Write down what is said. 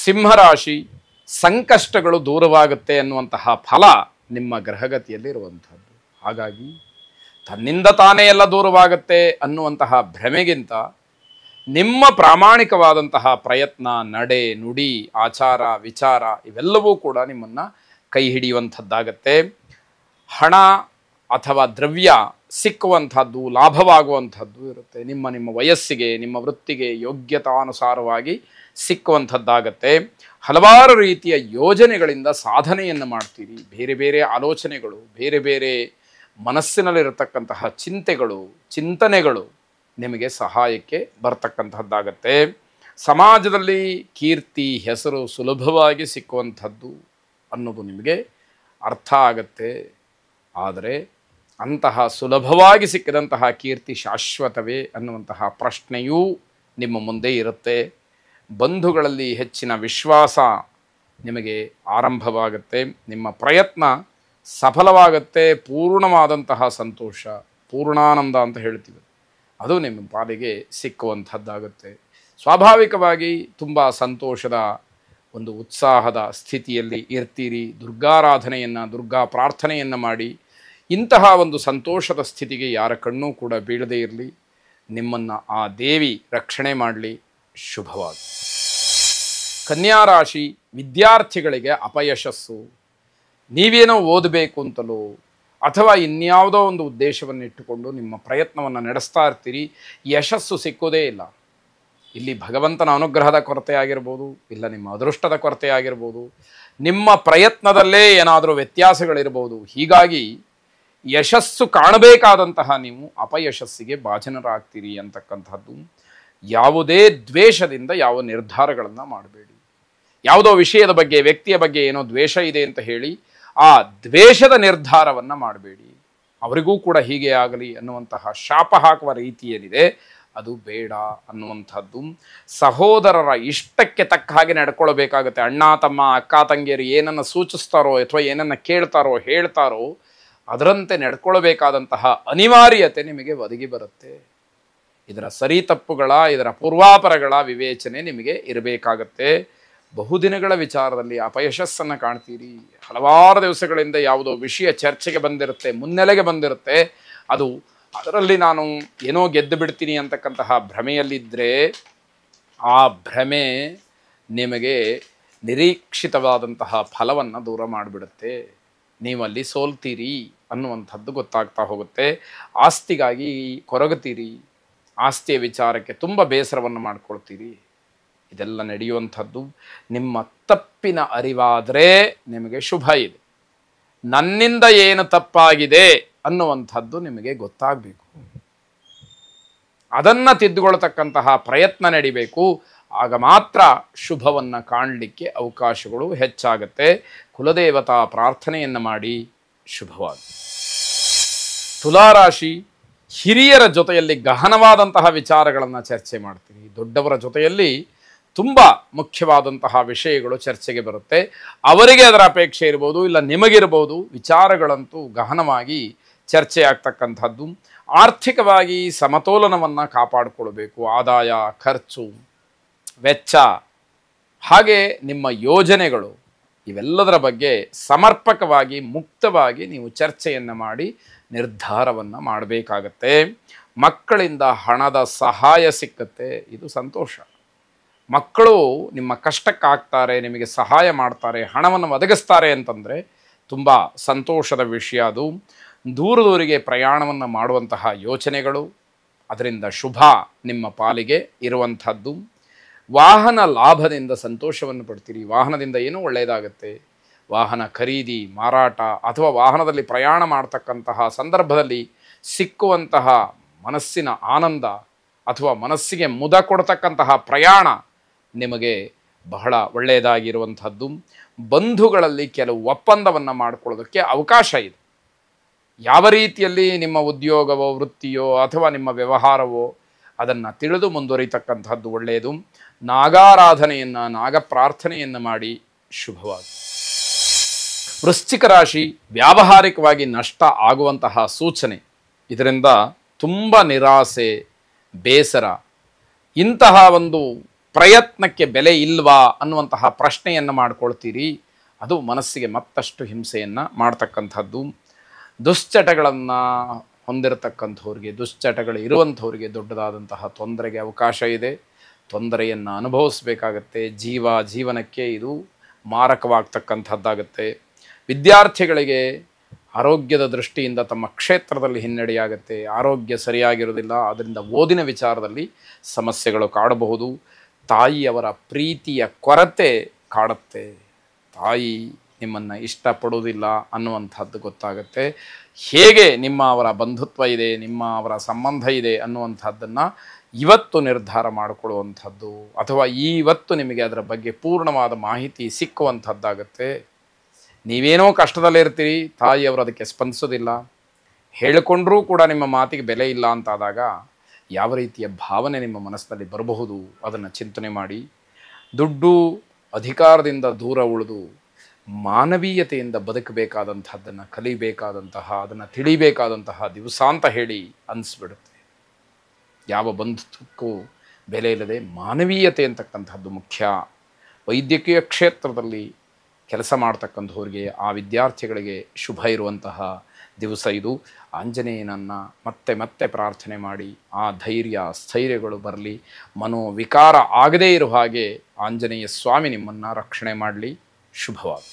ಸಿಂಹರಾಶಿ, ಸಂಕಷ್ಟಗಳು ದೂರವಾಗುತ್ತೆ ಅನ್ನುವಂತಹ ಫಲ ನಿಮ್ಮ ಗ್ರಹಗತಿಯಲ್ಲಿ ಇರುವಂಥದ್ದು. ಹಾಗಾಗಿ ತನ್ನಿಂದ ತಾನೇ ಎಲ್ಲ ದೂರವಾಗುತ್ತೆ ಅನ್ನುವಂತಹ ಭ್ರಮೆಗಿಂತ ನಿಮ್ಮ ಪ್ರಾಮಾಣಿಕವಾದಂತಹ ಪ್ರಯತ್ನ, ನಡೆ, ನುಡಿ, ಆಚಾರ, ವಿಚಾರ ಇವೆಲ್ಲವೂ ಕೂಡ ನಿಮ್ಮನ್ನು ಕೈ ಹಿಡಿಯುವಂಥದ್ದಾಗತ್ತೆ. ಹಣ ಅಥವಾ ದ್ರವ್ಯ ಸಿಕ್ಕುವಂಥದ್ದು, ಲಾಭವಾಗುವಂಥದ್ದು ಇರುತ್ತೆ. ನಿಮ್ಮ ವಯಸ್ಸಿಗೆ, ನಿಮ್ಮ ವೃತ್ತಿಗೆ ಯೋಗ್ಯತಾನುಸಾರವಾಗಿ ಸಿಕ್ಕುವಂಥದ್ದಾಗತ್ತೆ. ಹಲವಾರು ರೀತಿಯ ಯೋಜನೆಗಳಿಂದ ಸಾಧನೆಯನ್ನು ಮಾಡ್ತೀರಿ. ಬೇರೆ ಬೇರೆ ಆಲೋಚನೆಗಳು, ಬೇರೆ ಬೇರೆ ಮನಸ್ಸಿನಲ್ಲಿರತಕ್ಕಂತಹ ಚಿಂತೆಗಳು, ಚಿಂತನೆಗಳು ನಿಮಗೆ ಸಹಾಯಕ್ಕೆ ಬರ್ತಕ್ಕಂಥದ್ದಾಗತ್ತೆ. ಸಮಾಜದಲ್ಲಿ ಕೀರ್ತಿ, ಹೆಸರು ಸುಲಭವಾಗಿ ಸಿಕ್ಕುವಂಥದ್ದು ಅನ್ನೋದು ನಿಮಗೆ ಅರ್ಥ ಆಗತ್ತೆ. ಆದರೆ ಅಂತಹ ಸುಲಭವಾಗಿ ಸಿಕ್ಕಿದಂತಹ ಕೀರ್ತಿ ಶಾಶ್ವತವೇ ಅನ್ನುವಂತಹ ಪ್ರಶ್ನೆಯೂ ನಿಮ್ಮ ಮುಂದೆ ಇರುತ್ತೆ. ಬಂಧುಗಳಲ್ಲಿ ಹೆಚ್ಚಿನ ವಿಶ್ವಾಸ ನಿಮಗೆ ಆರಂಭವಾಗುತ್ತೆ. ನಿಮ್ಮ ಪ್ರಯತ್ನ ಸಫಲವಾಗುತ್ತೆ. ಪೂರ್ಣವಾದಂತಹ ಸಂತೋಷ, ಪೂರ್ಣಾನಂದ ಅಂತ ಹೇಳ್ತೀವಿ, ಅದು ನಿಮ್ಮ ಪಾಲಿಗೆ ಸಿಕ್ಕುವಂಥದ್ದಾಗುತ್ತೆ. ಸ್ವಾಭಾವಿಕವಾಗಿ ತುಂಬ ಸಂತೋಷದ ಒಂದು ಉತ್ಸಾಹದ ಸ್ಥಿತಿಯಲ್ಲಿ ಇರ್ತೀರಿ. ದುರ್ಗಾರಾಧನೆಯನ್ನು, ದುರ್ಗಾ ಪ್ರಾರ್ಥನೆಯನ್ನು ಮಾಡಿ ಇಂತಹ ಒಂದು ಸಂತೋಷದ ಸ್ಥಿತಿಗೆ ಯಾರ ಕಣ್ಣೂ ಕೂಡ ಬೀಳದೇ ಇರಲಿ. ನಿಮ್ಮನ್ನು ಆ ದೇವಿ ರಕ್ಷಣೆ ಮಾಡಲಿ. ಶುಭವಾಗಿ. ಕನ್ಯಾ ರಾಶಿ, ವಿದ್ಯಾರ್ಥಿಗಳಿಗೆ ಅಪಯಶಸ್ಸು. ನೀವೇನೋ ಓದಬೇಕು ಅಂತಲೋ ಅಥವಾ ಇನ್ಯಾವುದೋ ಒಂದು ಉದ್ದೇಶವನ್ನು ಇಟ್ಟುಕೊಂಡು ನಿಮ್ಮ ಪ್ರಯತ್ನವನ್ನು ನಡೆಸ್ತಾ ಇರ್ತೀರಿ, ಯಶಸ್ಸು ಸಿಕ್ಕೋದೇ ಇಲ್ಲ. ಇಲ್ಲಿ ಭಗವಂತನ ಅನುಗ್ರಹದ ಕೊರತೆ ಆಗಿರ್ಬೋದು, ಇಲ್ಲ ನಿಮ್ಮ ಅದೃಷ್ಟದ ಕೊರತೆ ಆಗಿರ್ಬೋದು, ನಿಮ್ಮ ಪ್ರಯತ್ನದಲ್ಲೇ ಏನಾದರೂ ವ್ಯತ್ಯಾಸಗಳಿರ್ಬೋದು. ಹೀಗಾಗಿ ಯಶಸ್ಸು ಕಾಣಬೇಕಾದಂತಹ ನೀವು ಅಪಯಶಸ್ಸಿಗೆ ಭಾಜನರಾಗ್ತೀರಿ ಅಂತಕ್ಕಂಥದ್ದು. ಯಾವುದೇ ದ್ವೇಷದಿಂದ ಯಾವ ನಿರ್ಧಾರಗಳನ್ನು ಮಾಡಬೇಡಿ. ಯಾವುದೋ ವಿಷಯದ ಬಗ್ಗೆ, ವ್ಯಕ್ತಿಯ ಬಗ್ಗೆ ಏನೋ ದ್ವೇಷ ಇದೆ ಅಂತ ಹೇಳಿ ಆ ದ್ವೇಷದ ನಿರ್ಧಾರವನ್ನು ಮಾಡಬೇಡಿ. ಅವರಿಗೂ ಕೂಡ ಹೀಗೆ ಆಗಲಿ ಅನ್ನುವಂತಹ ಶಾಪ ಹಾಕುವ ರೀತಿಯಲ್ಲಿದೆ, ಅದು ಬೇಡ ಅನ್ನುವಂಥದ್ದು. ಸಹೋದರರ ಇಷ್ಟಕ್ಕೆ ತಕ್ಕ ಹಾಗೆ ನಡ್ಕೊಳ್ಬೇಕಾಗತ್ತೆ. ಅಣ್ಣ ತಮ್ಮ, ಅಕ್ಕ ತಂಗಿಯರು ಏನನ್ನು ಸೂಚಿಸ್ತಾರೋ ಅಥವಾ ಏನನ್ನು ಕೇಳ್ತಾರೋ ಹೇಳ್ತಾರೋ ಅದರಂತೆ ನಡ್ಕೊಳ್ಬೇಕಾದಂತಹ ಅನಿವಾರ್ಯತೆ ನಿಮಗೆ ಒದಗಿ ಬರುತ್ತೆ. ಇದರ ಸರಿ ತಪ್ಪುಗಳ, ಇದರ ಪೂರ್ವಾಪರಗಳ ವಿವೇಚನೆ ನಿಮಗೆ ಇರಬೇಕಾಗತ್ತೆ. ಬಹುದಿನಗಳ ವಿಚಾರದಲ್ಲಿ ಅಪಯಶಸ್ಸನ್ನು ಕಾಣ್ತೀರಿ. ಹಲವಾರು ದಿವಸಗಳಿಂದ ಯಾವುದೋ ವಿಷಯ ಚರ್ಚೆಗೆ ಬಂದಿರುತ್ತೆ, ಮುನ್ನೆಲೆಗೆ ಬಂದಿರುತ್ತೆ. ಅದರಲ್ಲಿ ನಾನು ಏನೋ ಗೆದ್ದು ಬಿಡ್ತೀನಿ ಅಂತಕ್ಕಂತಹ ಭ್ರಮೆಯಲ್ಲಿದ್ದರೆ ಆ ಭ್ರಮೆ ನಿಮಗೆ ನಿರೀಕ್ಷಿತವಾದಂತಹ ಫಲವನ್ನು ದೂರ ಮಾಡಿಬಿಡುತ್ತೆ. ನೀವಲ್ಲಿ ಸೋಲ್ತೀರಿ ಅನ್ನುವಂಥದ್ದು ಗೊತ್ತಾಗ್ತಾ ಹೋಗುತ್ತೆ. ಆಸ್ತಿಗಾಗಿ ಕೊರಗುತ್ತೀರಿ, ಆಸ್ತಿಯ ವಿಚಾರಕ್ಕೆ ತುಂಬ ಬೇಸರವನ್ನು ಮಾಡ್ಕೊಳ್ತೀರಿ. ಇದೆಲ್ಲ ನಡೆಯುವಂಥದ್ದು ನಿಮ್ಮ ತಪ್ಪಿನ ಅರಿವಾದರೆ ನಿಮಗೆ ಶುಭ ಇದೆ. ನನ್ನಿಂದ ಏನು ತಪ್ಪಾಗಿದೆ ಅನ್ನುವಂಥದ್ದು ನಿಮಗೆ ಗೊತ್ತಾಗಬೇಕು. ಅದನ್ನು ತಿದ್ದುಕೊಳ್ತಕ್ಕಂತಹ ಪ್ರಯತ್ನ ನಡಿಬೇಕು. ಆಗ ಮಾತ್ರ ಶುಭವನ್ನು ಕಾಣಲಿಕ್ಕೆ ಅವಕಾಶಗಳು ಹೆಚ್ಚಾಗುತ್ತೆ. ಕುಲದೇವತಾ ಪ್ರಾರ್ಥನೆಯನ್ನು ಮಾಡಿ. ಶುಭವಾಗಿ. ತುಲಾರಾಶಿ, ಹಿರಿಯರ ಜೊತೆಯಲ್ಲಿ ಗಹನವಾದಂತಹ ವಿಚಾರಗಳನ್ನು ಚರ್ಚೆ ಮಾಡ್ತೀರಿ. ದೊಡ್ಡವರ ಜೊತೆಯಲ್ಲಿ ತುಂಬ ಮುಖ್ಯವಾದಂತಹ ವಿಷಯಗಳು ಚರ್ಚೆಗೆ ಬರುತ್ತೆ. ಅವರಿಗೆ ಅದರ ಅಪೇಕ್ಷೆ ಇರ್ಬೋದು, ಇಲ್ಲ ನಿಮಗಿರ್ಬೋದು. ವಿಚಾರಗಳಂತೂ ಗಹನವಾಗಿ ಚರ್ಚೆ ಆಗ್ತಕ್ಕಂಥದ್ದು. ಆರ್ಥಿಕವಾಗಿ ಸಮತೋಲನವನ್ನು ಕಾಪಾಡಿಕೊಳ್ಬೇಕು. ಆದಾಯ, ಖರ್ಚು, ವೆಚ್ಚ, ಹಾಗೆ ನಿಮ್ಮ ಯೋಜನೆಗಳು ಇವೆಲ್ಲದರ ಬಗ್ಗೆ ಸಮರ್ಪಕವಾಗಿ, ಮುಕ್ತವಾಗಿ ನೀವು ಚರ್ಚೆಯನ್ನು ಮಾಡಿ ನಿರ್ಧಾರವನ್ನು ಮಾಡಬೇಕಾಗತ್ತೆ. ಮಕ್ಕಳಿಂದ ಹಣದ ಸಹಾಯ ಸಿಕ್ಕತ್ತೆ, ಇದು ಸಂತೋಷ. ಮಕ್ಕಳು ನಿಮ್ಮ ಕಷ್ಟಕ್ಕಾಗ್ತಾರೆ, ನಿಮಗೆ ಸಹಾಯ ಮಾಡ್ತಾರೆ, ಹಣವನ್ನು ಒದಗಿಸ್ತಾರೆ ಅಂತಂದರೆ ತುಂಬ ಸಂತೋಷದ ವಿಷಯ ಅದು. ದೂರದೂರಿಗೆ ಪ್ರಯಾಣವನ್ನು ಮಾಡುವಂತಹ ಯೋಚನೆಗಳು, ಅದರಿಂದ ಶುಭ ನಿಮ್ಮ ಪಾಲಿಗೆ ಇರುವಂಥದ್ದು. ವಾಹನ ಲಾಭದಿಂದ ಸಂತೋಷವನ್ನು ಪಡ್ತೀರಿ. ವಾಹನದಿಂದ ಏನೂ ಒಳ್ಳೆಯದಾಗತ್ತೆ. ವಾಹನ ಖರೀದಿ, ಮಾರಾಟ ಅಥವಾ ವಾಹನದಲ್ಲಿ ಪ್ರಯಾಣ ಮಾಡ್ತಕ್ಕಂತಹ ಸಂದರ್ಭದಲ್ಲಿ ಸಿಕ್ಕುವಂತಹ ಮನಸ್ಸಿನ ಆನಂದ ಅಥವಾ ಮನಸ್ಸಿಗೆ ಮುದ ಕೊಡ್ತಕ್ಕಂತಹ ಪ್ರಯಾಣ ನಿಮಗೆ ಬಹಳ ಒಳ್ಳೆಯದಾಗಿರುವಂಥದ್ದು. ಬಂಧುಗಳಲ್ಲಿ ಕೆಲವು ಒಪ್ಪಂದವನ್ನು ಮಾಡಿಕೊಳ್ಳೋದಕ್ಕೆ ಅವಕಾಶ ಇದೆ. ಯಾವ ರೀತಿಯಲ್ಲಿ ನಿಮ್ಮ ಉದ್ಯೋಗವೋ, ವೃತ್ತಿಯೋ ಅಥವಾ ನಿಮ್ಮ ವ್ಯವಹಾರವೋ ಅದನ್ನು ತಿಳಿದು ಮುಂದುವರಿತಕ್ಕಂಥದ್ದು ಒಳ್ಳೆಯದು. ನಾಗಾರಾಧನೆಯನ್ನು, ನಾಗ ಪ್ರಾರ್ಥನೆಯನ್ನು ಮಾಡಿ. ಶುಭವಾಗಿ. ವೃಶ್ಚಿಕ ರಾಶಿ, ವ್ಯಾವಹಾರಿಕವಾಗಿ ನಷ್ಟ ಆಗುವಂತಹ ಸೂಚನೆ. ಇದರಿಂದ ತುಂಬ ನಿರಾಸೆ, ಬೇಸರ, ಇಂತಹ ಒಂದು ಪ್ರಯತ್ನಕ್ಕೆ ಬೆಲೆ ಇಲ್ವಾ ಅನ್ನುವಂತಹ ಪ್ರಶ್ನೆಯನ್ನು ಮಾಡ್ಕೊಳ್ತೀರಿ. ಅದು ಮನಸ್ಸಿಗೆ ಮತ್ತಷ್ಟು ಹಿಂಸೆಯನ್ನು ಮಾಡ್ತಕ್ಕಂಥದ್ದು. ದುಶ್ಚಟಗಳನ್ನು ಹೊಂದಿರತಕ್ಕಂಥವ್ರಿಗೆ, ದುಶ್ಚಟಗಳು ಇರುವಂಥವ್ರಿಗೆ ದೊಡ್ಡದಾದಂತಹ ತೊಂದರೆಗೆ ಅವಕಾಶ ಇದೆ. ತೊಂದರೆಯನ್ನು ಅನುಭವಿಸಬೇಕಾಗತ್ತೆ. ಜೀವನಕ್ಕೆ ಇದು ಮಾರಕವಾಗ್ತಕ್ಕಂಥದ್ದಾಗತ್ತೆ. ವಿದ್ಯಾರ್ಥಿಗಳಿಗೆ ಆರೋಗ್ಯದ ದೃಷ್ಟಿಯಿಂದ ತಮ್ಮ ಕ್ಷೇತ್ರದಲ್ಲಿ ಹಿನ್ನಡೆಯಾಗತ್ತೆ. ಆರೋಗ್ಯ ಸರಿಯಾಗಿರೋದಿಲ್ಲ, ಅದರಿಂದ ಓದಿನ ವಿಚಾರದಲ್ಲಿ ಸಮಸ್ಯೆಗಳು ಕಾಡಬಹುದು. ತಾಯಿಯವರ ಪ್ರೀತಿಯ ಕೊರತೆ ಕಾಡುತ್ತೆ. ತಾಯಿ ನಿಮ್ಮನ್ನು ಇಷ್ಟಪಡುವುದಿಲ್ಲ ಅನ್ನುವಂಥದ್ದು ಗೊತ್ತಾಗುತ್ತೆ. ಹೇಗೆ ಅವರ ಬಂಧುತ್ವ ಇದೆ, ಅವರ ಸಂಬಂಧ ಇದೆ ಅನ್ನುವಂಥದ್ದನ್ನು ಇವತ್ತು ನಿರ್ಧಾರ ಮಾಡಿಕೊಳ್ಳುವಂಥದ್ದು, ಅಥವಾ ಇವತ್ತು ನಿಮಗೆ ಅದರ ಬಗ್ಗೆ ಪೂರ್ಣವಾದ ಮಾಹಿತಿ ಸಿಕ್ಕುವಂಥದ್ದಾಗತ್ತೆ. ನೀವೇನೋ ಕಷ್ಟದಲ್ಲಿರ್ತೀರಿ, ತಾಯಿಯವರು ಅದಕ್ಕೆ ಸ್ಪಂದಿಸೋದಿಲ್ಲ, ಹೇಳಿಕೊಂಡ್ರೂ ಕೂಡ ನಿಮ್ಮ ಮಾತಿಗೆ ಬೆಲೆ ಇಲ್ಲ ಅಂತಾದಾಗ ಯಾವ ರೀತಿಯ ಭಾವನೆ ನಿಮ್ಮ ಮನಸ್ಸಿನಲ್ಲಿ ಬರಬಹುದು ಅದನ್ನು ಚಿಂತನೆ ಮಾಡಿ. ದುಡ್ಡು ಅಧಿಕಾರದಿಂದ ದೂರ ಉಳಿದು ಮಾನವೀಯತೆಯಿಂದ ಬದುಕಬೇಕಾದಂಥದ್ದನ್ನು ಕಲಿಬೇಕಾದಂತಹ, ಅದನ್ನು ತಿಳಿಬೇಕಾದಂತಹ ದಿವಸ ಅಂತ ಹೇಳಿ ಅನಿಸ್ಬಿಡುತ್ತೆ. ಯಾವ ಬಂಧುತ್ವಕ್ಕೂ ಬೆಲೆ ಇಲ್ಲದೆ ಮಾನವೀಯತೆ ಅಂತಕ್ಕಂಥದ್ದು ಮುಖ್ಯ. ವೈದ್ಯಕೀಯ ಕ್ಷೇತ್ರದಲ್ಲಿ ಕೆಲಸ ಮಾಡ್ತಕ್ಕಂಥವ್ರಿಗೆ, ಆ ವಿದ್ಯಾರ್ಥಿಗಳಿಗೆ ಶುಭ ಇರುವಂತಹ ದಿವಸ ಇದು. ಆಂಜನೇಯನನ್ನು ಮತ್ತೆ ಮತ್ತೆ ಪ್ರಾರ್ಥನೆ ಮಾಡಿ ಆ ಧೈರ್ಯ ಸ್ಥೈರ್ಯಗಳು ಬರಲಿ. ಮನೋವಿಕಾರ ಆಗದೇ ಇರೋ ಹಾಗೆ ಆಂಜನೇಯ ಸ್ವಾಮಿ ನಿಮ್ಮನ್ನು ರಕ್ಷಣೆ ಮಾಡಲಿ. ಶುಭವಾಗಲಿ.